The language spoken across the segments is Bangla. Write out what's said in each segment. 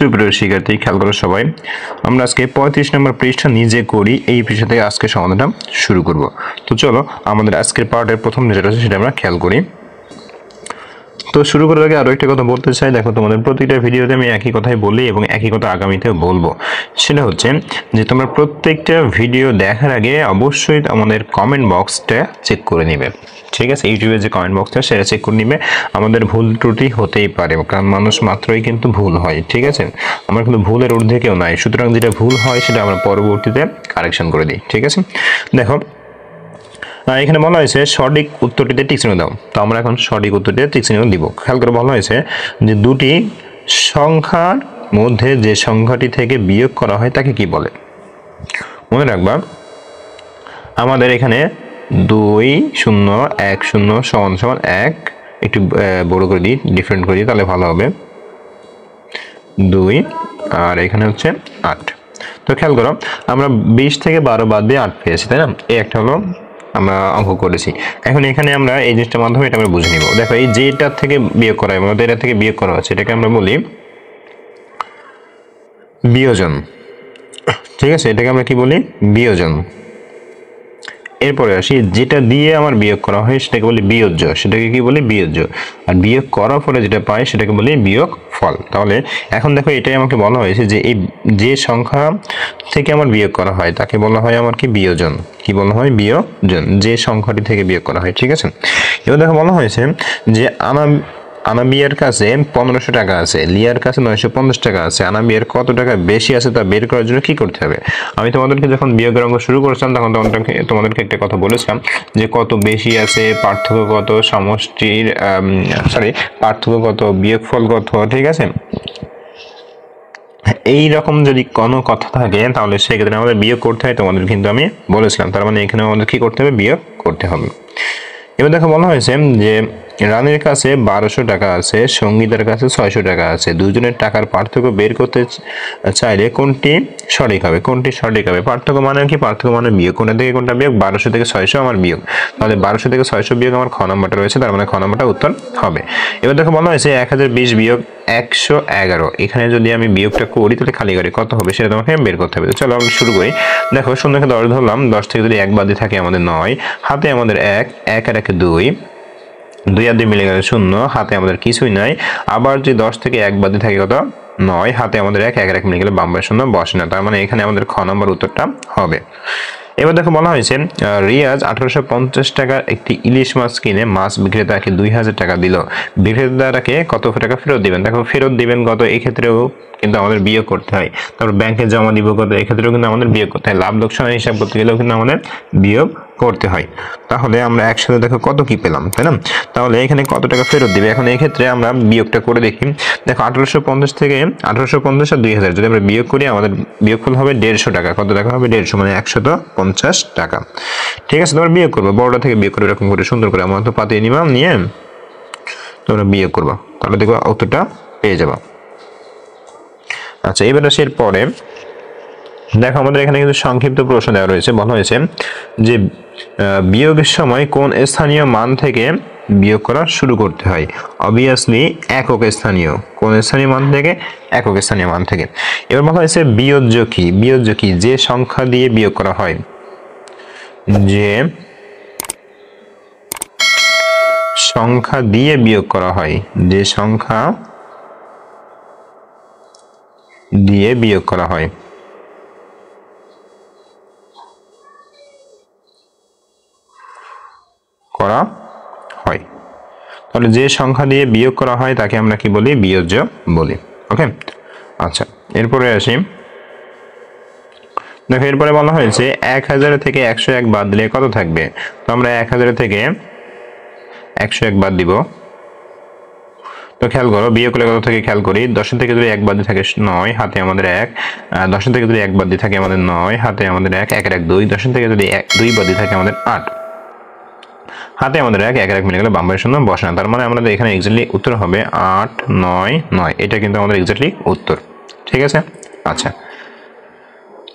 সুপ্রিয় শিক্ষার্থী, খেয়াল করো সবাই, আমরা আজকে 35 নম্বর পৃষ্ঠা নিজে করি। এই পৃষ্ঠা থেকে আজকে সমাধানটা শুরু করব। তো চলো আমাদের আজকের পার্টের প্রথম যেটা আছে সেটা আমরা খেয়াল করি। তো শুরু করার আগে আরো একটা কথা বলতে চাই, দেখো তোমাদের প্রতিটা ভিডিওতে আমি একই কথাই বলি এবং একই কথা আগামীতেও বলবো। সেটা হচ্ছে যে তোমরা প্রত্যেকটা ভিডিও দেখার আগে অবশ্যই আমাদের কমেন্ট বক্সটা চেক করে নিবে। ঠিক আছে, ইউটিউবের যে কমেন্ট বক্সটা সেটা চেক করে নিবে। আমাদের ভুল ত্রুটি হতেই পারে, কারণ মানুষ মাত্রই কিন্তু ভুল হয়। ঠিক আছে, আমরা কিন্তু ভুলের ঊর্ধ্বে কেউ নাই, সুতরাং যেটা ভুল হয় সেটা আমরা পরবর্তীতে কারেকশন করে দিই। ঠিক আছে, দেখো এখানে বলা হয়েছে সঠিক উত্তরটিতে টিক চিহ্ন দাও। তো আমরা এখন সঠিক উত্তরটিতে টিক চিহ্ন দিব। খেয়াল করে বলা হয়েছে যে দুটি সংখ্যার মধ্যে যে সংখ্যাটি থেকে বিয়োগ করা হয় তাকে কি বলে। মনে রাখবা আমাদের এখানে 2 0 1 0 সমান সমান 1, একটু বড় করে দিই, ডিফারেন্ট করে দিই, তাহলে ভালো হবে। 2 আর এখানে হচ্ছে 8। তো খেয়াল করো আমরা 20 থেকে 12 বাদ দিয়ে 8 পেয়েছি, তাই না? এই একটা হলো আমরা অঙ্ক করেছি। এখন এখানে আমরা এই জিনিসটার মাধ্যমে এটা আমরা বুঝে নিব। দেখো এই যেটা থেকে বিয়োগ করা হয়, এটা থেকে বিয়োগ করা হচ্ছে, এটাকে আমরা বলি বিয়োজন। ঠিক আছে, এটাকে আমরা কি বলি? বিয়োজন। এরপরে আসি যেটা দিয়ে আমার বিয়োগ করা হয় সেটাকে বলি বিয়োজ্য। সেটাকে কি বলি? বিয়োজ্য। আর বিয়োগ করার পরে যেটা পাই সেটাকে বলি বিয়োগ ফল। তাহলে এখন দেখো এটাই আমাকে বলা হয়েছে যে এই যে সংখ্যা থেকে আমার বিয়োগ করা হয় তাকে বলা হয় আমার কি? বিয়োজন। কি বলা হয়? বিয়োজন, যে সংখ্যাটি থেকে বিয়োগ করা হয়। ঠিক আছে, এবার দেখো বলা হয়েছে যে আনাবিয়ার কাছে 1500 টাকা আছে, লিয়ার কাছে 950 টাকা আছে। আনাবিয়ার কত টাকা বেশি আছে তা বের করার জন্য কি করতে হবে? আমি তোমাদেরকে যখন বিয়োগের অঙ্ক শুরু করেছিলাম তখন তোমাদেরকে একটা কথা বলেছিলাম যে কত বেশি আছে, পার্থক্য কত, সমষ্টির পার্থক্য কত, বিয়োগফল কত। ঠিক আছে, এই রকম যদি কোনো কথা থাকে তাহলে সেক্ষেত্রে আমাদের বিয়োগ করতে হয়, তোমাদের কিন্তু আমি বলেছিলাম। তার মানে এখানে আমাদের কি করতে হবে? বিয়োগ করতে হবে। এবার দেখো বলা হয়েছে যে রানীর কাছে 1200 টাকা আছে, সঙ্গীতার কাছে 600 টাকা আছে। দুজনের টাকার পার্থক্য বের করতে চাইলে কোনটি সঠিক হবে? কোনটি সঠিক হবে? পার্থক্য মানে কি? পার্থক্য মানে বিয়োগ। কোনটা থেকে কোনটা বিয়োগ? 1200 থেকে 600 আমার বিয়োগ। তাহলে 1200 থেকে 600 বিয়োগ আমার খ নাম্বারটা রয়েছে, তার মানে খ নাম্বারটা উত্তর হবে। এবার দেখো বলা হয়েছে 1020 বিয়োগ 111। এখানে যদি আমি বিয়োগটা করি তাহলে খালি করে কত হবে সেটা তোমাকে বের করতে হবে। চলো আমি শুরু করি। দেখো শূন্যকে 10 ধরলাম, 10 থেকে যদি 1 বাদে থাকে আমাদের 9, হাতে আমাদের 1, 1 আর 1 2, 2 আর 2 মিলে গেলে 0, হাতে আমাদের কিছুই নাই। আবার যদি 10 থেকে 1 বাদে থাকে কত? 9, হাতে আমাদের 1, 1 আর 1 মিলে গেলে বাম পাশে 0 বসে না, তার মানে এখানে আমাদের খ নম্বর উত্তরটা হবে। এবার দেখো বলা হয়েছে রিয়াজ 1850 টাকার একটি ইলিশ মাছ কিনে মাছ বিক্রেতাকে 2000 টাকা দিল। বিক্রেতাকে কত টাকা ফেরত দিবেন? দেখো ফেরত দিবেন কত, এই ক্ষেত্রেও কিন্তু আমাদের বিয়োগ করতে হয়। তারপর ব্যাংকে জমা দিব কত, এই ক্ষেত্রেও কিন্তু আমাদের বিয়োগ করতে হয়। লাভ লোকসানের হিসাব করতে গেলেও কিন্তু আমাদের বিয়োগ করতে হয়। তাহলে আমরা একসাথে দেখো কত কি পেলাম, তাই না? তাহলে এখানে কত টাকা ফেরত দিবে, এখন এই ক্ষেত্রে আমরা বিয়োগটা করে দেখি। দেখো 1850 থেকে 1850 আর 2000 যদি আমরা বিয়োগ করি আমাদের বিয়োগফল হবে 150 টাকা। কত টাকা হবে? 150, মানে 150 টাকা। ঠিক আছে, তোমরা বিয়োগ করবো, বড়টা থেকে বিয়োগ করবে এরকম করে সুন্দর করে। আমরা তো পাতিয়ে নিলাম, নিয়ে তোমরা বিয়োগ করবা, তাহলে দেখো উত্তরটা পেয়ে যাবা। আচ্ছা, এবার আসি পরে। দেখো আমাদের এখানে কিন্তু সংক্ষিপ্ত প্রশ্ন দেওয়া রয়েছে। বলা হয়েছে যে বিয়োগের সময় কোন স্থানীয় মান থেকে বিয়োগ করা শুরু করতে হয়? অবভিয়াসলি একক স্থানীয়। কোন স্থানীয় মান থেকে? একক স্থানীয় মান থেকে। এবার বলা হয়েছে বিয়োজ্য কি? বিয়োজ্য কি? যে সংখ্যা দিয়ে বিয়োগ করা হয়, যে সংখ্যা দিয়ে বিয়োগ করা হয়, যে সংখ্যা দিয়ে বিয়োগ করা হয়। তাহলে যে সংখ্যা দিয়ে বিয়োগ করা হয় তাকে আমরা কি বলি? বিয়োজ্য বলি। ওকে, আচ্ছা এরপরে আসি। দেখো এরপরে বলা হয়েছে 1000 থেকে 101 বাদ দিলে কত থাকবে? তো আমরা 1000 থেকে 101 বাদ দিব। তো খেয়াল করো বিয়োগ করলে কত থেকে খেয়াল করি। 10 থেকে যদি 1 বাদ দিয়ে থাকে 9, হাতে আমাদের 1, 10 থেকে যদি 1 বাদ দিয়ে থাকে আমাদের 9, হাতে আমাদের 1, 1 আর 1 2, 10 থেকে যদি 2 বাদ দিয়ে থাকে আমাদের 8, হাতে আমাদের 1, 1 আর 1 মিলে গেলে বাম পাশে 0 বসে না, তার মানে আমাদের এখানে এক্স্যাক্টলি উত্তর হবে 8 9 9। এটা কিন্তু আমাদের এক্স্যাক্টলি উত্তর। ঠিক আছে, আচ্ছা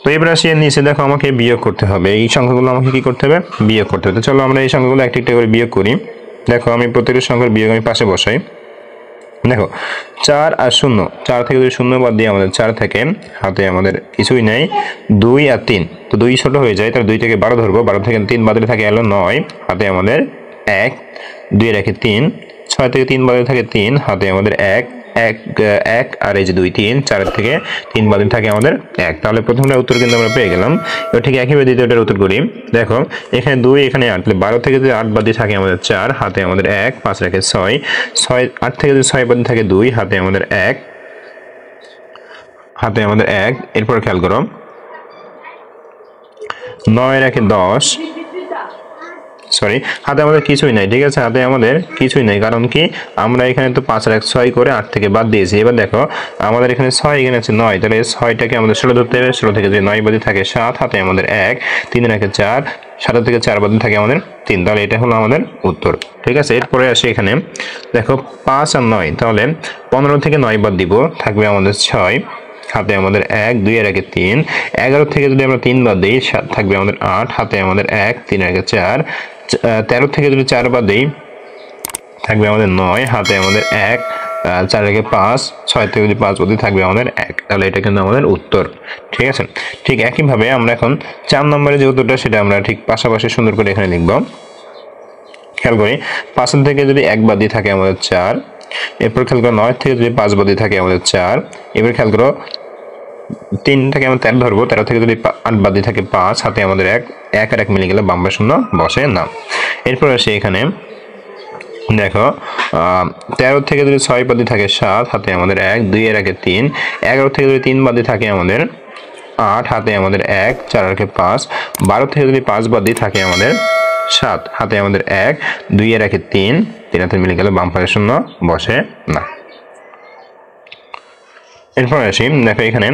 তো এবার আসি নিচে। দেখো আমাকে বিয়োগ করতে হবে, এই সংখ্যাগুলো আমাকে কি করতে হবে? বিয়োগ করতে হবে। তো চলো আমরা এই সংখ্যাগুলো একটা একটা করে বিয়োগ করি। দেখো আমি প্রত্যেকটা সংখ্যার বিয়োগ আমি পাশে বসাই। দেখো 4 আর 0, 4 থেকে যদি 0 বাদ দিয়ে আমাদের 4 থাকে, হাতে আমাদের কিছুই নেই, 2 আর 3, তো 2 ছোট হয়ে যায়, তাহলে 2 থেকে 12 ধরবো, 12 থেকে 3 বাদে থাকে হলো 9, হাতে আমাদের 1, 2 রেখে 3, 6 থেকে 3 বাদে থাকে 3, হাতে আমাদের 1, 1 আর এই যে 2 3, 4 থেকে 3 বাদে থাকে আমাদের 1। তাহলে প্রথমটার উত্তর কিন্তু আমরা পেয়ে গেলাম। এবার ঠিক একইভাবে দ্বিতীয়টার উত্তর করি। দেখো এখানে 2, এখানে 8, তাহলে 12 থেকে যদি 8 বাদে থাকে আমাদের 4, হাতে আমাদের 1, 5 রেখে 6, 8 থেকে যদি 6 বাদে থাকে 2, হাতে আমাদের 1, হাতে আমাদের 1। এরপর খেয়াল করো 9 রেখে 10, সরি হাতে আমাদের কিছুই নাই, ঠিক আছে, হাতে আমাদের কিছুই নাই, কারণ কি আমরা এখানে তো 5 আর 6 করে 8 থেকে বাদ দিয়েছি। এবার দেখো আমাদের এখানে 6, এখানে আছে 9, তাহলে 6টাকে আমাদের 16 ধরতে হবে, 16 থেকে যদি 9 বাদে থাকে 7, হাতে আমাদের 1, 3 রেখে 4, 7 থেকে 4 বাদে থাকে আমাদের 3, তাহলে এটা হলো আমাদের উত্তর। ঠিক আছে, এরপরে আসে এখানে দেখো 5 আর 9, তাহলে 15 থেকে 9 বাদ দিব, থাকবে আমাদের 6, হাতে আমাদের 1, 2 এর আগে 3, 11 থেকে যদি আমরা 3 বাদ দিই থাকবে আমাদের 8, হাতে আমাদের 1, 3 এর আগে 4, 13 থেকে যদি 4 বাদ দিই থাকবে আমাদের 9, হাতে আমাদের 1, 4 এর আগে 5, 6 থেকে যদি 5 বাদ দিই থাকবে আমাদের 1, তাহলে এটা কিন্তু আমাদের উত্তর। ঠিক আছে, ঠিক একইভাবে আমরা এখন 4 নম্বরের যে উত্তরটা সেটা আমরা ঠিক পাশাপাশি সুন্দর করে এখানে লিখব। খেয়াল করি 5 থেকে যদি 1 বাদ দিয়ে থাকে আমাদের 4, এরপর খেয়াল করো 9 থেকে যদি 5 বাদ দিয়ে থাকে আমাদের 4, এবার খেয়াল করো 3 থেকে আমরা 13 ধরবো, 13 থেকে যদি 8 বাদ দিয়ে থাকে 5, হাতে আমাদের 1, 1 আর 1 মিলে গেলে বাম পাশে শূন্য বসে না। এরপর আসে এখানে দেখো 13 থেকে যদি 6 বাদ দিয়ে থাকে 7, হাতে আমাদের 1, 2 এর আগে 3, 11 থেকে যদি 3 বাদ দিয়ে থাকে আমাদের 8, হাতে আমাদের 1, 4 আর 5, 12 থেকে যদি 5 বাদ দিয়ে থাকে আমাদের 7, হাতে আমাদের 1, 2 এর আগে 3, 3 হাতে মিলে গেলে বাম পাশে শূন্য বসে না। এরপর আসি দেখো এখানে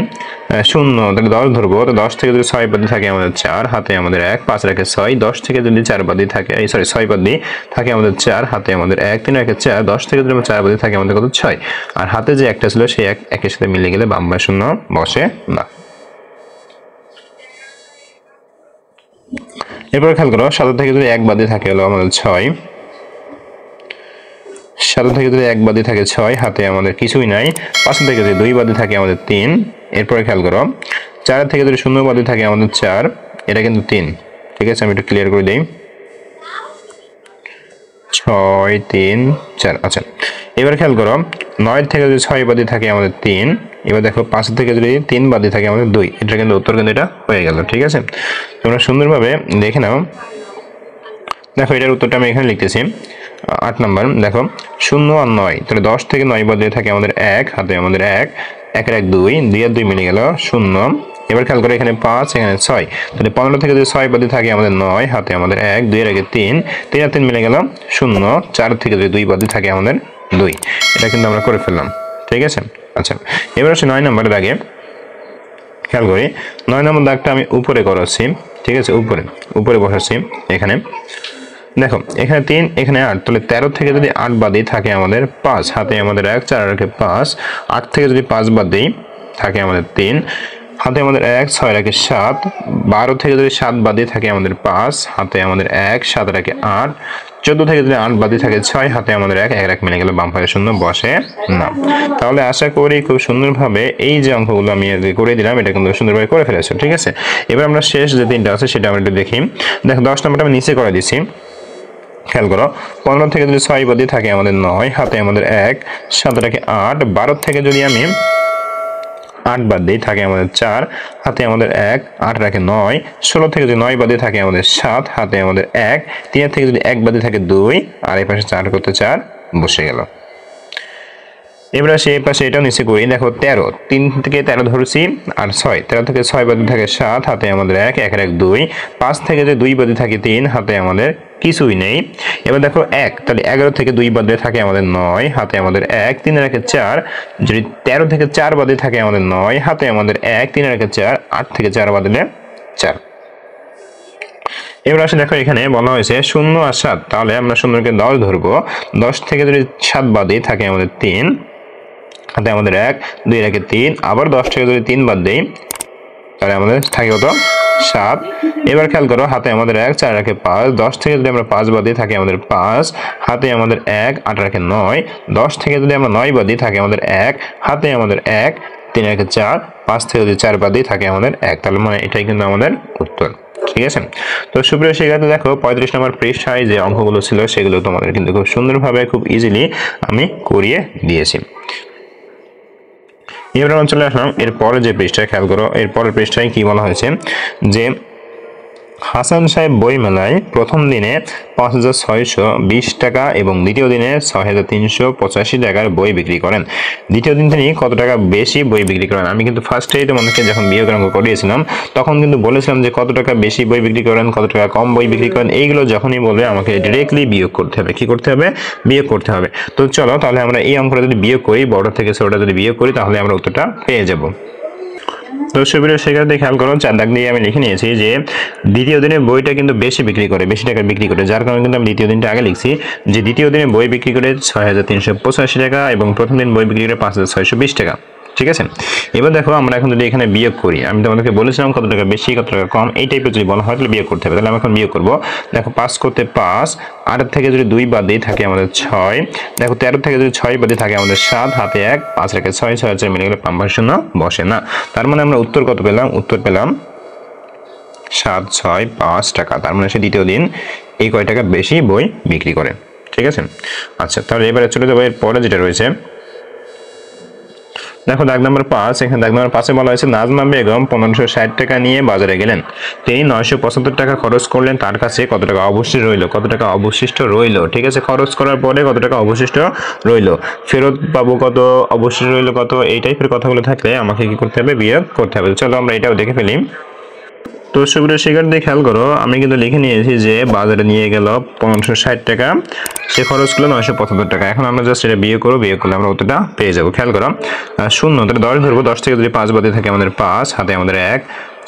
0, তাহলে 10 ধরবো, তো 10 থেকে যদি 6 বাদ দিয়ে থাকে আমাদের 4, হাতে আমাদের 1, 5 রেখে 6, 10 থেকে যদি 4 বাদ দিয়ে থাকে, সরি 6 বাদ দিয়ে থাকে আমাদের 4, হাতে আমাদের 1, 3 রেখে 4, 10 থেকে যদি 4 বাদ দিয়ে থাকে আমাদের কত 6, আর হাতে যে একটা ছিল সেই একের সাথে মিলে গেলে বাম পাশে শূন্য বসে না। এরপর খেয়াল করো 7 থেকে যদি 1 বাদ দিয়ে থাকে হলো আমাদের 6, 7 থেকে যদি 1 বাদ দিয়ে থাকে 6, হাতে আমাদের কিছুই নাই, 5 থেকে যদি 2 বাদ দিয়ে থাকে আমাদের 3, এরপরে খেয়াল করো 4 থেকে যদি 0 বাদ দিয়ে থাকে আমাদের 4, এটা কিন্তু 3। ঠিক আছে, আমি একটু ক্লিয়ার করে দিই, 6 3 4। আচ্ছা, এবার খেয়াল করো 9 থেকে যদি 6 বাদ দিয়ে থাকে আমাদের 3, এবার দেখো 5 থেকে যদি 3 বাদ দিয়ে থাকে আমাদের 2, এটা কিন্তু উত্তর কিন্তু এটা হয়ে গেল। ঠিক আছে, তোমরা সুন্দরভাবে দেখে নাও। দেখো এটার উত্তরটা আমি এখানে লিখতেছি। 8 নম্বর দেখো 0 আর 9, তাহলে 10 থেকে 9 বাদ দিয়ে থাকে আমাদের 1, হাতে আমাদের 1, 1 আর 1 2, 2 আর 2 মিলে গেল 0। এবার খেয়াল করে এখানে 5, এখানে 6, তাহলে 15 থেকে যদি 6 বাদ দিয়ে থাকে আমাদের 9, হাতে আমাদের 1, 2 এর আগে 3, 3 আর 3 মিলে গেল 0, 4 থেকে যদি 2 বাদ দিয়ে থাকে আমাদের 2, এটা কিন্তু আমরা করে ফেললাম। ঠিক আছে, আচ্ছা এবার আসে 9 নম্বরের দাগে। খেয়াল করি 9 নম্বর দাগটা আমি উপরে করাচ্ছি। ঠিক আছে, উপরে বসাচ্ছি এখানে। দেখো এখানে 3, এখানে 8, তাহলে 13 থেকে যদি 8 বাদ দিই থাকে আমাদের 5, হাতে আমাদের 1, 4 আর 5, 8 থেকে যদি 5 বাদ দিই থাকে আমাদের 3, হাতে আমাদের 1, 6 আর 7, 12 থেকে যদি 7 বাদ দিয়ে থাকে আমাদের 5, হাতে আমাদের 1, 7 আর 8, 14 থেকে যদি 8 বাদ দিয়ে থাকে 6, হাতে আমাদের 1, 1 আর 1 মিলে গেলে বাম পাশে শূন্য বসে না। তাহলে আশা করি খুব সুন্দরভাবে এই যে অঙ্কগুলো আমি করে দিলাম এটা কিন্তু সুন্দরভাবে করে ফেলেছো। ঠিক আছে, এবার আমরা শেষ যে 3টা আছে সেটা আমরা একটু দেখি। দেখো 10 নম্বরটা আমি নিচে করে দিছি। খেয়াল করো 15 থেকে যদি 6 বাদ দিয়ে থাকে আমাদের 9, হাতে আমাদের 1, 7 আর 8, 12 থেকে যদি আমি 8 বাদ দিই থাকে আমাদের 4, হাতে আমাদের 1, 8 আর 9, 16 থেকে যদি 9 বাদ দিয়ে থাকে আমাদের 7, হাতে আমাদের 1, 3 থেকে যদি 1 বাদ দিয়ে থাকে 2, আর এই পাশে 4 করতে 4 বসে গেল। এবার আসে এই পাশে এটাও নিচে করি। দেখো 13, 3 থেকে 13 ধরছি আর 6, 13 থেকে 6 বাদ দিয়ে থাকে 7, হাতে আমাদের 1, 1 আর 1 2, 5 থেকে যদি 2 বাদ দিয়ে থাকে 3, হাতে আমাদের কিছুই নেই। এবার দেখো 1, তাহলে 11 থেকে 2 বাদ দিয়ে থাকে আমাদের 9, হাতে আমাদের 1, 3 আর 1 4, যদি 13 থেকে 4 বাদ দিয়ে থাকে আমাদের 9, হাতে আমাদের 1, 3 আর 1 4, 8 থেকে 4 বাদ দিলে 4। এবার আসে দেখো এখানে বলা হয়েছে 0 আর 7, তাহলে আমরা 0কে 10 ধরবো, 10 থেকে যদি 7 বাদ দিয়ে থাকে আমাদের 3, হাতে আমাদের 1, 2 এর আগে 3, আবার 10 থেকে যদি 3 বাদ দেই তাহলে আমাদের থাকে কত 7। এবার খেয়াল করো হাতে আমাদের 1, 4 রাখে 5, 10 থেকে যদি আমরা 5 বাদ দিই থাকে আমাদের 5, হাতে আমাদের 1, 8 রাখে 9, 10 থেকে যদি আমরা 9 বাদ দিই থাকে আমাদের 1, হাতে আমাদের 1, 3 রাখে 4, 5 থেকে যদি 4 বাদ দিই থাকে আমাদের 1। তাহলে মানে এটাই কিন্তু আমাদের উত্তর। ঠিক আছে, তো সুপ্রিয় শিক্ষার্থী দেখো 35 নম্বর পৃষ্ঠায় যে অঙ্কগুলো ছিল সেগুলো তোমাদের কিন্তু খুব সুন্দরভাবে খুব ইজিলি আমি করিয়ে দিয়েছি। এবার আমরা চলে আসলাম এরপরে যে পৃষ্ঠায়, খেয়াল করো এরপরের পৃষ্ঠায় কি বলা হয়েছে যে হাসান সাহেব বই মেলায় প্রথম দিনে 5,620 টাকা এবং দ্বিতীয় দিনে 6,385 টাকার বই বিক্রি করেন। দ্বিতীয় দিন তিনি কত টাকা বেশি বই বিক্রি করেন? আমি কিন্তু ফার্স্টেই তোমাদেরকে যখন বিয়োগের অঙ্ক করিয়েছিলাম তখন কিন্তু বলেছিলাম যে কত টাকা বেশি বই বিক্রি করেন, কত টাকা কম বই বিক্রি করেন, এইগুলো যখনই বলবে আমাকে ডিরেক্টলি বিয়োগ করতে হবে। কি করতে হবে? বিয়োগ করতে হবে। তো চলো তাহলে আমরা এই অঙ্কটা যদি বিয়োগ করি, বড় থেকে ছোটটা যদি বিয়োগ করি তাহলে আমরা উত্তরটা পেয়ে যাব। তো সুপ্রিয় শিক্ষার্থী খেয়াল করো 4 দাগ দিয়ে আমি লিখে নিয়েছি যে দ্বিতীয় দিনে বইটা কিন্তু বেশি বিক্রি করে, বেশি টাকা বিক্রি করে, যার কারণে কিন্তু আমি দ্বিতীয় দিনটা আগে লিখছি যে দ্বিতীয় দিনে বই বিক্রি করে 6,385 টাকা এবং প্রথম দিন বই বিক্রি করে 5,620 টাকা। ঠিক আছে, এবার দেখো আমরা এখন যদি এখানে বিয়োগ করি, আমি তোমাদেরকে বলেছিলাম কত টাকা বেশি কত টাকা কম এই টাইপের যদি বলা হয় তাহলে বিয়োগ করতে হবে। তাহলে আমি এখন বিয়োগ করবো। দেখো 5 করতে 5, 8 থেকে যদি 2 বাদ দিই থাকে আমাদের 6, দেখো 13 থেকে যদি 6 বাদ দিই থাকে আমাদের 7, হাতে 1, 5 রেখে 6, 6 4 মিলে গেলে 5 বসে না। তার মানে আমরা উত্তর কত পেলাম? উত্তর পেলাম 765 টাকা। তার মানে সে দ্বিতীয় দিন এই কয় টাকা বেশি বই বিক্রি করে। ঠিক আছে, আচ্ছা তাহলে এবারে চলে যাবো এর পরে যেটা রয়েছে। দেখো দাগ নাম্বার 5, এখানে দাগ নাম্বার 5-এ বলা হয়েছে নাজমা বেগম 1560 টাকা নিয়ে বাজারে গেলেন, তিনি 975 টাকা খরচ করলেন, তার কাছে কত টাকা অবশিষ্ট রইল? কত টাকা অবশিষ্ট রইল? ঠিক আছে, খরচ করার পরে কত টাকা অবশিষ্ট রইল, ফেরত পাবো কত, অবশিষ্ট রইল কত, এই টাইপের কথাগুলো থাকলে আমাকে কি করতে হবে? বিয়োগ করতে হবে। চলো আমরা এটাও দেখে ফেলি। তো সুপ্রিয় শিক্ষার্থী খেয়াল করো আমি কিন্তু লিখে নিয়েছি যে বাজারে নিয়ে গেল 1560 টাকা, সে খরচ করলো 975 টাকা। এখন আমরা জাস্ট এটা বিয়োগ করবো, বিয়োগ করলে আমরা উত্তরটা পেয়ে যাবো। খেয়াল করো 0 তাহলে 10 ধরবো, 10 থেকে যদি 5 বাদ দিয়ে থাকে আমাদের 5, হাতে আমাদের 1,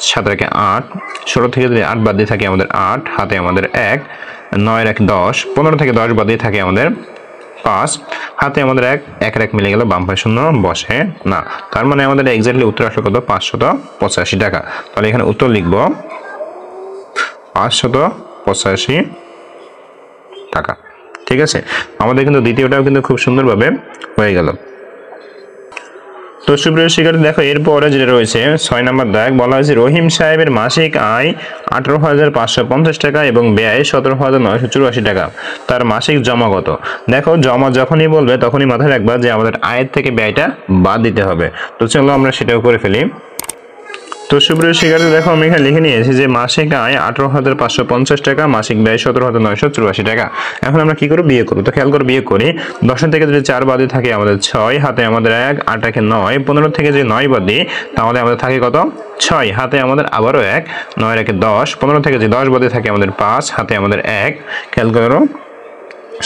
7 রেখে 8, 16 থেকে যদি 8 বাদ দিয়ে থাকে আমাদের 8, হাতে আমাদের 1, 9 রেখে 10, 15 থেকে 10 বাদ দিয়ে থাকে আমাদের 5, হাতে আমাদের 1 1 মিলে গেল, বাম পাশে 0 বসে না। তার মানে আমাদের এক্স্যাক্টলি উত্তর আসলো কত? 585 টাকা। তাহলে এখানে উত্তর লিখবো 585 টাকা। ঠিক আছে, আমাদের কিন্তু দ্বিতীয়টাও কিন্তু খুব সুন্দরভাবে হয়ে গেল। তো সুপ্রিয় শিক্ষার্থী দেখো এরপরে যেটা রয়েছে 6 নম্বর দাগ, বলা হয়েছে রহিম সাহেবের মাসিক আয় 18,550 টাকা এবং ব্যয় 17,984 টাকা, তার মাসিক জমা কত? দেখো জমা যখনই বলবে তখনই মাথায় রাখবা যে আমাদের আয়ের থেকে ব্যয়টা বাদ দিতে হবে। তো চলো আমরা সেটাও করে ফেলি। তো সুপ্রিয় শিক্ষার্থী দেখো আমি এখানে লিখে নিয়েছি যে মাসিক আয় 18,550 টাকা, মাসিক ব্যয় 17,984 টাকা। এখন আমরা কি করব? বিয়োগ করব। তো খেয়াল করে বিয়োগ করি, 10 থেকে যদি 4 বাদ দিয়ে থাকে আমাদের 6, হাতে আমাদের 1, 8 রেখে 9, 15 থেকে যদি 9 বাদ দিই তাহলে আমাদের থাকে কত? 6, হাতে আমাদের আবারও 1, 9 রেখে 10, 15 থেকে যদি 10 বাদ দিয়ে থাকে আমাদের 5, হাতে আমাদের 1, খেয়াল করো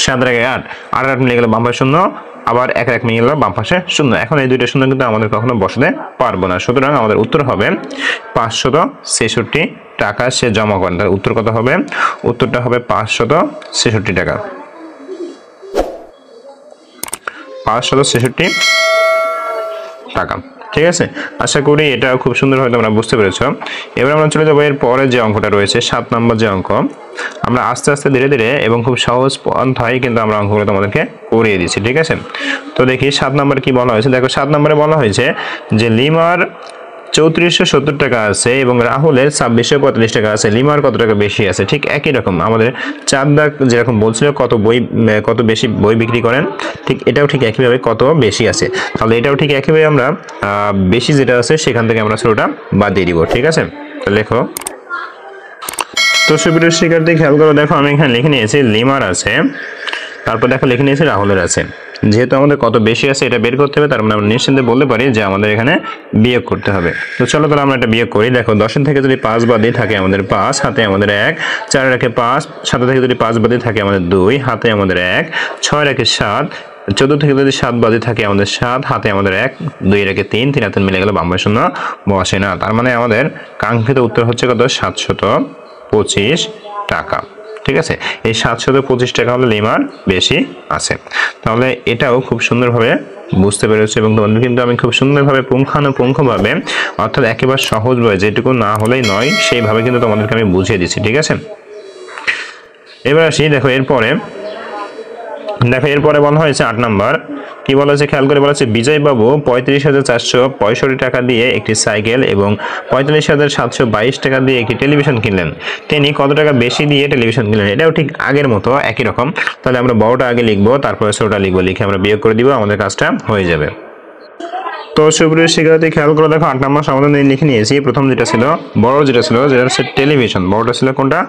7 রেখে 8, 8 মিলে গেলে বাম পাশে 0, আবার 1 1 মিলে গেল বাম পাশে 0। এখন এই দুইটা শূন্য কিন্তু আমাদের কখনো বসাতে পারবো না, সুতরাং আমাদের উত্তর হবে 566 টাকা সে জমা করেন। তার উত্তর কত হবে? উত্তরটা হবে 566 টাকা, 566 টাকা। ঠিক আছে, আশা করি এটা খুব সুন্দরভাবে তোমরা বুঝতে পেরেছো। এবার আমরা চলে যাবো এর পরে যে অঙ্কটা রয়েছে 7 নম্বর যে অঙ্ক। আমরা আস্তে আস্তে ধীরে ধীরে এবং খুব সহজ পন্থায় কিন্তু আমরা অঙ্কগুলো তোমাদেরকে করিয়ে দিচ্ছি। ঠিক আছে, তো দেখি 7 নম্বরে কি বলা হয়েছে। দেখো 7 নম্বরে বলা হয়েছে যে লিমার 3470 টাকা আছে এবং রাহুলের 2645 টাকা আছে, লিমার কত টাকা বেশি আছে? ঠিক একই রকম আমাদের 4 দাগ যেরকম বলছিল কত বেশি বই বিক্রি করেন, ঠিক এটাও ঠিক একইভাবে কত বেশি আছে। তাহলে এটাও ঠিক একইভাবে আমরা বেশি যেটা আছে সেখান থেকে আমরা ছোটটা বাদ দিয়ে দিব। ঠিক আছে, তো লেখো। তো সুপ্রিয় শিক্ষার্থী খেয়াল করো, দেখো আমি এখানে লিখে নিয়েছি লিমার আছে, তারপর দেখো লিখে নিয়েছি রাহুলের আছে। যেহেতু আমাদের কত বেশি আছে এটা বের করতে হবে, তার মানে আমরা নিশ্চিন্তে বলতে পারি যে আমাদের এখানে বিয়োগ করতে হবে। তো চলো তাহলে আমরা এটা বিয়োগ করি। দেখো 10 থেকে যদি 5 বাদ দিয়ে থাকে আমাদের 5, হাতে আমাদের 1, 4 রেখে 5, 7 থেকে যদি 5 বাদ দিয়ে থাকে আমাদের 2, হাতে আমাদের 1, 6 রেখে 7, 14 থেকে যদি 7 বাদ দিয়ে থাকে আমাদের 7, হাতে আমাদের 1, 2 রেখে 3, 3 হাতে মিলে গেল বাম পাশে 0 বসে না। তার মানে আমাদের কাঙ্ক্ষিত উত্তর হচ্ছে কত? 725 টাকা। ঠিক আছে, এই 725 টাকা হলে লিমার বেশি আছে। তাহলে এটাও খুব সুন্দরভাবে বুঝতে পেরেছো এবং তোমাদের কিন্তু আমি খুব সুন্দরভাবে পুঙ্খানুপুঙ্খভাবে অর্থাৎ একেবারে সহজভাবে যেটুকু না হলেই নয় সেইভাবে কিন্তু তোমাদেরকে আমি বুঝিয়ে দিচ্ছি, ঠিক আছে। এবার আসি দেখো এরপরে বলা হয়েছে 8 নম্বর কি বলা হয়েছে খেয়াল করে বলা হচ্ছে বিজয়বাবু 35,465 টাকা দিয়ে একটি সাইকেল এবং 45,722 টাকা দিয়ে একটি টেলিভিশন কিনলেন। তিনি কত টাকা বেশি দিয়ে টেলিভিশন কিনলেন? এটাও ঠিক আগের মতো একই রকম। তাহলে আমরা বড়টা আগে লিখবো, তারপরে ছোটটা লিখবো, লিখে আমরা বিয়োগ করে দিব, আমাদের কাজটা হয়ে যাবে। তো সুপ্রিয় শিক্ষার্থী খেয়াল করে দেখো 8 নম্বর সমাধান লিখে নিয়েছি। প্রথম যেটা ছিল বড় যেটা হচ্ছে টেলিভিশন, বড়টা ছিল কোনটা?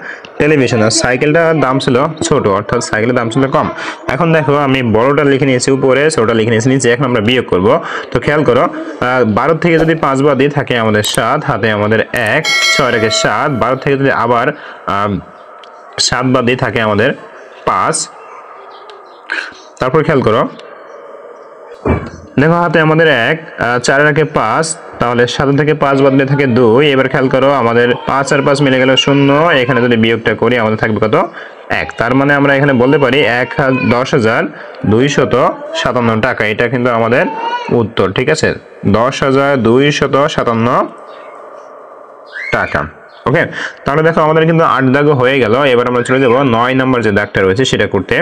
টেলিভিশন। আর সাইকেলটার দাম ছিল ছোট, অর্থাৎ সাইকেলের দাম ছিল কম। এখন দেখো আমি বড়টা লিখে নিয়েছি উপরে, ছোটটা লিখে নিয়েছি নিচে। এখন আমরা বিয়োগ করব। তো খেয়াল করো 12 থেকে যদি 5 বাদ দিই থাকে আমাদের 7, হাতে আমাদের 1, 6 রেখে 7, 12 থেকে যদি আবার 7 বাদ দিই থাকে আমাদের 5। তারপর খেয়াল করো দেখো হাতে আমাদের 1, 4 রাখে 5, তাহলে 7 থেকে 5 বাদ দিয়ে থাকে 2। এবার খেয়াল করো আমাদের 5 আর 5 মিলে গেল 0। এখানে যদি বিয়োগটা করি আমাদের থাকবে কত? 1। তার মানে আমরা এখানে বলতে পারি 10,257 টাকা। এটা কিন্তু আমাদের উত্তর, ঠিক আছে, 10,257 টাকা। ওকে, তাহলে দেখো আমাদের কিন্তু 8 দাগও হয়ে গেল। এবার আমরা চলে যাব 9 নম্বর যে দাগটা রয়েছে সেটা করতে।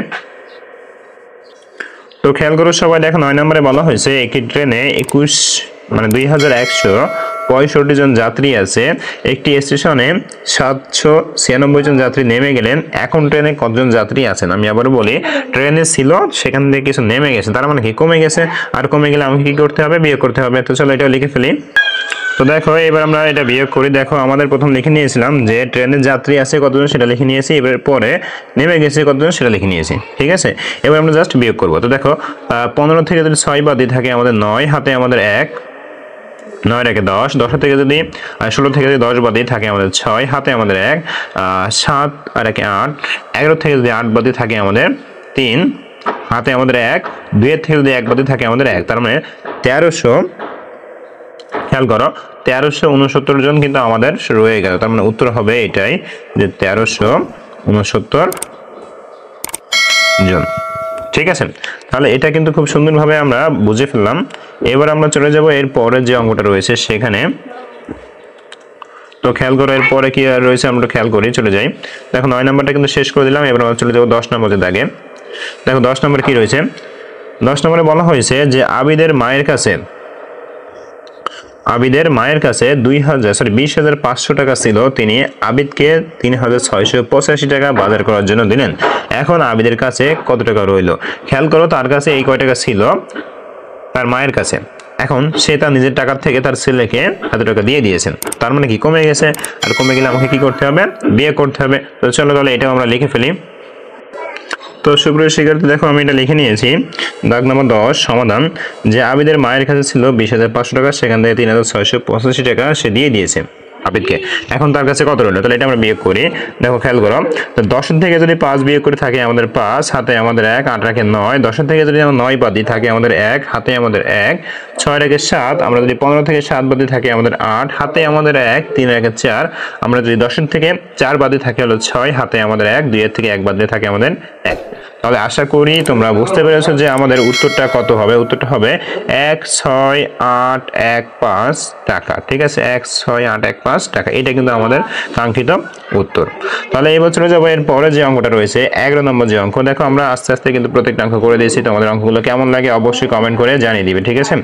তো খেয়াল করো সবাই দেখো 9 নম্বরে বলা হয়েছে একটি ট্রেনে 21,6165 জন যাত্রী আছে। একটি স্টেশনে 796 জন যাত্রী নেমে গেলেন। এখন ট্রেনে কতজন যাত্রী আছেন? আমি আবার বলি, ট্রেনে ছিল সেখান থেকে কিছু নেমে গেছে, তার মানে কি কমে গেছে। আর কমে গেলে আমাকে কি করতে হবে? বিয়োগ করতে হবে। তো চলো এটা লিখে ফেলি। তো দেখো এবার আমরা এটা বিয়োগ করি। দেখো আমাদের প্রথম লিখে নিয়েছিলাম যে ট্রেনের যাত্রী আছে কতজন সেটা লিখে নিয়েছি, এবার পরে নেমে গেছে কতজন সেটা লিখে নিয়েছি, ঠিক আছে। এবার আমরা জাস্ট বিয়োগ করব। তো দেখো 15 থেকে যদি 6 বাদ দিয়ে থাকে আমাদের 9, হাতে আমাদের 1, 9 রেখে 10, 10 থেকে যদি 16 থেকে যদি 10 বাদ দিয়ে থাকে আমাদের 6, হাতে আমাদের 1, 7 আর 1 8, 11 থেকে যদি 8 বাদ দিয়ে থাকে আমাদের 3, হাতে আমাদের 1, 2 থেকে যদি 1 বাদ দিয়ে থাকে আমাদের 1। তার মানে 1300, খেয়াল করো 1369 জন কিন্তু আমাদের রয়ে গেল। তার মানে উত্তর হবে এটাই যে 1369 জন, ঠিক আছে। তাহলে এটা কিন্তু খুব সুন্দরভাবে আমরা বুঝে ফেললাম। এবার আমরা চলে যাব এর পরে যে অঙ্কটা রয়েছে সেখানে। তো খেয়াল করো এর পরে কি রয়েছে আমরা খেয়াল করি, চলে যাই। দেখো 9 নম্বরটা কিন্তু শেষ করে দিলাম। এবার আমরা চলে যাব 10 নম্বরের দাগে। দেখো 10 নম্বরে কি রয়েছে? 10 নম্বরে বলা হয়েছে যে আবিদের মায়ের কাছে 20,500 টাকা ছিল। তিনি আবিদকে 3,685 টাকা বাজার করার জন্য দিলেন। এখন আবিদের কাছে কত টাকা রইল? খেয়াল করো তার কাছে এই কয় টাকা ছিল তার মায়ের কাছে। এখন সে তার নিজের টাকা থেকে তার ছেলেকে এত টাকা দিয়ে দিয়েছেন। তার মানে কি কমে গেছে। আর কমে গেলে আমাকে কি করতে হবে? বিয়োগ করতে হবে। তো চলো তাহলে এটাও আমরা লিখে ফেলি। তো সুপ্রিয় শিক্ষার্থী দেখো আমি এটা লিখে নিয়েছি। দাগ নম্বর 10 সমাধান যে আবিদের মায়ের কাছে ছিল 20,500 টাকা, সেখান থেকে 3,685 টাকা সে দিয়ে দিয়েছে আবিদকে। এখন তার কাছে কত রইল? তাহলে এটা আমরা বিয়োগ করি। দেখো খেয়াল করো 10 থেকে যদি 5 বিয়োগ করে থাকে আমাদের 5, হাতে আমাদের 1, 8 রাখে 9, 10 থেকে যদি আমরা 9 বাদ দিই থাকে আমাদের 1, হাতে আমাদের 1, 6 রেখে 7, আমরা যদি 15 থেকে 7 বাদ দিই থাকে আমাদের 8, হাতে আমাদের 1, 3 রেখে 4, আমরা যদি 10 থেকে 4 বাদ দিই থাকে হলো 6, হাতে আমাদের 1, 2 থেকে 1 বাদ দিয়ে থাকে আমাদের 1। তাহলে আশা করি তোমরা বুঝতে পেরেছো যে আমাদের উত্তরটা কত হবে। উত্তরটা হবে 1,6,815 টাকা, ঠিক আছে, 1,6,815 টাকা। এটা কিন্তু আমাদের কাঙ্ক্ষিত উত্তর। তাহলে এই বছরে যাবো এর পরে যে অঙ্কটা রয়েছে 11 নম্বর যে অঙ্ক। দেখো আমরা আস্তে আস্তে কিন্তু প্রত্যেকটা অঙ্ক করে দিয়েছি। তোমাদের অঙ্কগুলো কেমন লাগে অবশ্যই কমেন্ট করে জানিয়ে দিবে, ঠিক আছে।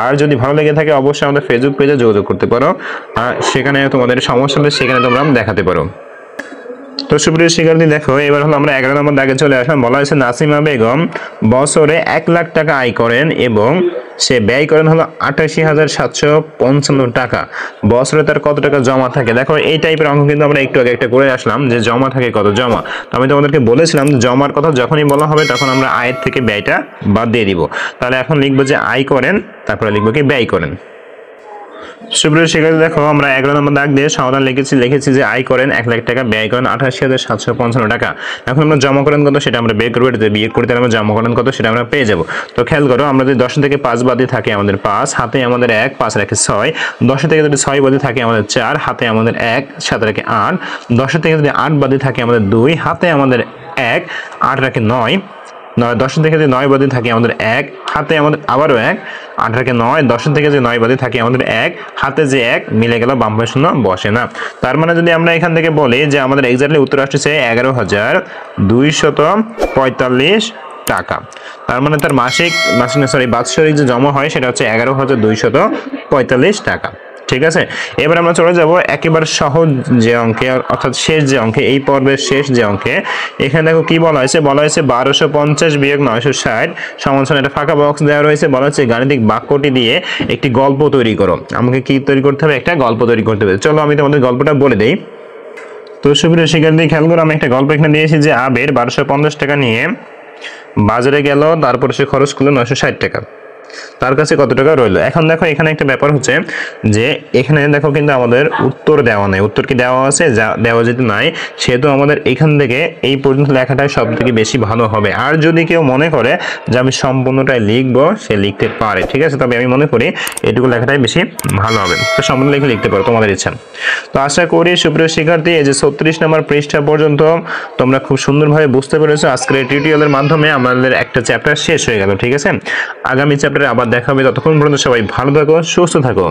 আর যদি ভালো লেগে থাকে অবশ্যই আমাদের ফেসবুক পেজে যোগাযোগ করতে পারো। সেখানে তোমাদের সমস্যা হলে সেখানে তোমরা দেখাতে পারো। তো সুপ্রিয় শিক্ষার্থী দেখো এবার হলো আমরা 11 নম্বর দাগে চলে আসলাম। বলা হয়েছে নাসিমা বেগম বছরে 1 লাখ টাকা আয় করেন এবং সে ব্যয় করেন হলো 88,755 টাকা। বছরে তার কত টাকা জমা থাকে? দেখো এই টাইপের অঙ্ক কিন্তু আমরা একটু আগে একটা করে আসলাম যে জমা থাকে কত জমা। তো আমি তোমাদেরকে বলেছিলাম যে জমার কথা যখনই বলা হবে তখন আমরা আয়ের থেকে ব্যয়টা বাদ দিয়ে দিব। তাহলে এখন লিখবো যে আয় করেন, তারপরে লিখবো কি ব্যয় করেন। সুপ্রিয় শিক্ষার্থী দেখো আমরা 11 নম্বর দাগ দিয়ে সমাধান লিখেছি যে আয় করেন 1 লাখ টাকা, ব্যয় করেন 88,755 টাকা। এখন আমরা জমা করেন কত সেটা আমরা বের করবো। এটা বিয়োগ করতে আমরা জমা করেন কত সেটা আমরা পেয়ে যাব। তো খেয়াল করো আমরা যদি 10 থেকে 5 বাদে থাকে আমাদের 5, হাতে আমাদের 1, 5 রেখে 6, 10 থেকে যদি 6 বাদে থাকে আমাদের 4, হাতে আমাদের 1, 7 রেখে 8, 10 থেকে যদি 8 বাদে থাকে আমাদের 2, হাতে আমাদের 1, 8 রেখে 9, 10 থেকে যে 9 বাদে থাকে আমাদের 1, হাতে আমাদের আবারও 1, 18 কে 9, 10 থেকে যে 9 বাদে থাকে আমাদের 1, হাতে যে 1 মিলে গেল, বাম পাশে শূন্য বসে না। তার মানে যদি আমরা এখান থেকে বলি যে আমাদের এক্স্যাক্টলি উত্তর আসছে 11,245 টাকা। তার মানে তার বাৎসরিক যে জমা হয় সেটা হচ্ছে 11,245 টাকা। ঠিক আছে, এবার আমরা চলে যাব একেবারে সহজ যে অঙ্কে, অর্থাৎ শেষ যে অঙ্কে, এই পর্বের শেষ যে অঙ্কে। এখানে দেখো কি বলা হয়েছে, 1250 বিয়োগ 960 সমান একটা ফাঁকা বক্স দেওয়া রয়েছে। বলা হচ্ছে গাণিতিক বাক্যটি দিয়ে একটি গল্প তৈরি করো। আমাকে কি তৈরি করতে হবে? একটা গল্প তৈরি করতে হবে। চলো আমি তোমাদের গল্পটা বলে দেই। তো সুপ্রিয় শিক্ষার্থী, খেয়াল করো, আমি একটা গল্প এখানে দিয়েছি যে আবির 1250 টাকা নিয়ে বাজারে গেল, তারপর সে খরচ করলো 960 টাকা। তার কাছে কত টাকা রইলো? এখন দেখো এখানে একটা ব্যাপার হচ্ছে যে এখানে দেখো কিন্তু আমাদের উত্তর দেওয়া নাই। উত্তর কি দেওয়া আছে? দেওয়া যেতে নাই, সেহেতু আমাদের এখান থেকে এই পর্যন্ত লেখাটাই সব থেকে বেশি ভালো হবে। আর যদি কেউ মনে করে যে আমি সম্পূর্ণটাই লিখবো, সে লিখতে পারে, ঠিক আছে। তবে আমি মনে করি এটুকু লেখাটাই বেশি ভালো হবে। তো সম্পূর্ণ লিখতে পারো, তোমাদের ইচ্ছা। তো আশা করি সুপ্রিয় শিক্ষার্থী, এই যে 36 নম্বর পৃষ্ঠা পর্যন্ত তোমরা খুব সুন্দরভাবে বুঝতে পেরেছো। আজকের এই টিউটোরিয়ালের মাধ্যমে আমাদের একটা চ্যাপ্টার শেষ হয়ে গেল, ঠিক আছে। আগামী চ্যাপ্টারে আবার দেখা হবে। ততক্ষণ পর্যন্ত সবাই ভালো থাকো, সুস্থ থাকো।